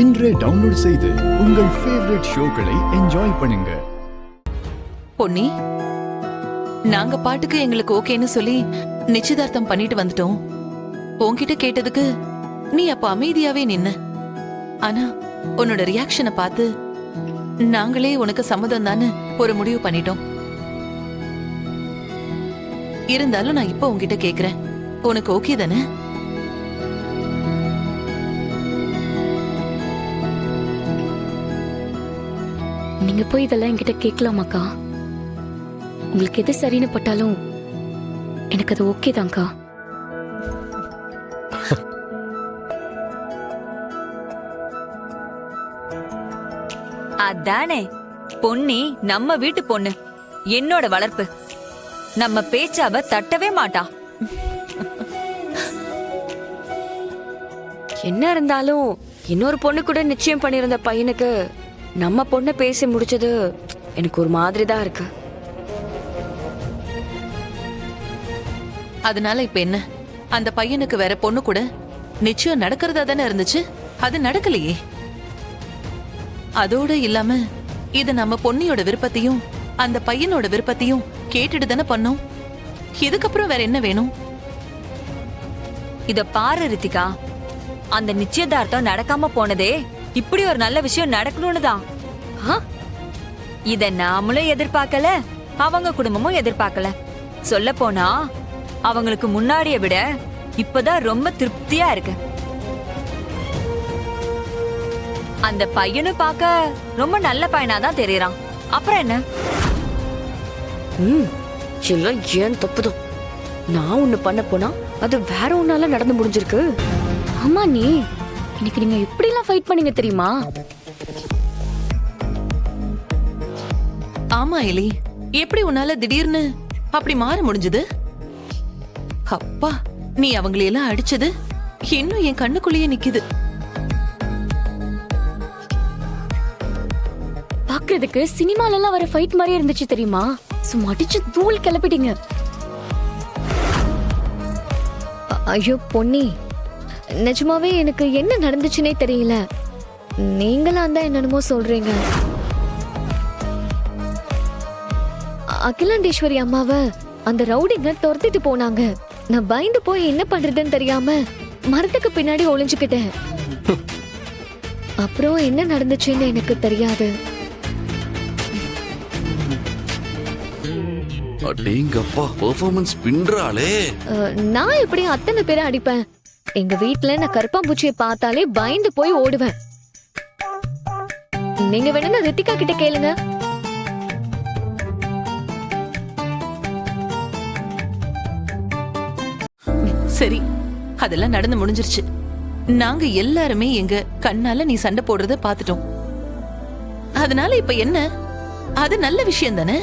இன்றே டவுன்லோட் செய்து உங்கள் ஃபேவரட் ஷோக்களை என்ஜாய் பண்ணுங்க. பொன்னி, நாங்க பாட்டுக்கு எங்களுக்கு ஓகேன்னு சொல்லி நிச்சயதார்த்தம் பண்ணிட்டு வந்துட்டோம். உன்கிட்ட கேட்டதுக்கு நீ அப்ப அமைதியாவே நின்ன. ஆனா உன்னோட ரியாக்ஷனை பார்த்து நாங்களே உனக்கு சம்மதம் தானே ஒரு முடிவு பண்ணிட்டோம். இருந்தாலும் நான் இப்ப உன்கிட்ட கேக்குறேன், உனக்கு ஓகே தானே? நீங்க போய் இதெல்லாம் என்கிட்ட கேட்கலாமாக்கா? உங்களுக்கு எது சரின்னு பட்டாலும் எனக்கு அது ஓகே தான்க்கா. அதானே பொன்னி நம்ம வீட்டு பொண்ணு, என்னோட வளர்ப்பு. நம்ம பேச்சாவ தட்டவே மாட்டா. என்ன இருந்தாலும் இன்னொரு பொண்ணு கூட நிச்சயம் பண்ணிருந்த பையனுக்கு நம்ம பொண்ணு பேசி முடிச்சது எனக்கு ஒரு மாதிரி தான் இருக்கு. அதனால இப்ப என்ன? அந்த பையனுக்கு வேற பொண்ணு கூட நிச்சயம் நடக்கிறதா தானே இருந்துச்சு, அது நடக்கலையே. அதோட இல்லாம இது நம்ம பொண்ணியோட விருப்பத்தையும் அந்த பையனோட விருப்பத்தையும் கேட்டுட்டு தானே பண்ணோம். இதுக்கப்புறம் வேற என்ன வேணும்? இத பாரு ரித்திகா, அந்த நிச்சயதார்த்தம் நடக்காம போனதே இப்படி ஒரு நல்ல விஷயம் நடக்கணும்னு தான். இத நாமளும் எதிர்பார்க்கல, அவங்க குடும்பமும் எதிர்பார்க்கல. சொல்ல போனா அவங்களுக்கு முன்னாடிய விட இப்பதான் ரொம்ப திருப்தியா இருக்கு. அந்த பையனும் பார்க்க ரொம்ப நல்ல பையனாதான் தெரியறான். அப்புறம் என்ன? எல்லாம் ஏன் தப்புதான். நான் ஒண்ணு பண்ண போனா அது வேற ஒன்னால நடந்து முடிஞ்சிருக்கு. ஆமா, நீ இன்னைக்கு நீங்க எப்படி எல்லாம் ஃபைட் பண்ணீங்க தெரியுமா? ஆமா எலி, எப்படி உன்னால திடீர்னு அப்படி மாற முடிஞ்சது? அப்பா, நீ அவங்களையெல்லாம் அடிச்சது இன்னும் என் கண்ணுக்குள்ளேயே நிக்குது. பாக்குறதுக்கு சினிமால எல்லாம் வர ஃபைட் மாதிரியே இருந்துச்சு தெரியுமா? சும்மா அடிச்சு தூள் கிளப்பிட்டீங்க. ஐயோ பொன்னி, நிஜமாவே எனக்கு என்ன நடந்துச்சுன்னே தெரியல. நீங்களாம் தான் என்னென்னமோ சொல்றீங்க. அகிலாண்டேஸ்வரி அம்மாவை அந்த ரவுடிங்க துரத்திட்டு போனாங்க. நான் பயந்து போய் என்ன பண்றதுன்னு தெரியாம மரத்துக்கு பின்னாடி ஒளிஞ்சுக்கிட்டேன். அப்புறம் என்ன நடந்துச்சுன்னு எனக்கு தெரியாது. அடேங்கப்பா, பெர்ஃபார்மன்ஸ் பின்றாளே. நான் எப்படி அத்தனை பேரை அடிப்பேன்? எங்க வீட்ல நான் கருப்பாம்பூச்சியை பார்த்தாலே பயந்து போய் ஓடுவேன். நீங்க வேணும்னா ரித்திகா கிட்ட கேளுங்க. சரி, அதெல்லாம் நடந்து முடிஞ்சிருச்சு. நாங்க எல்லாருமே எங்க கண்ணால நீ சண்டை போடுறத பாத்துட்டோம். அதனால இப்ப என்ன? அது நல்ல விஷயம் தானே?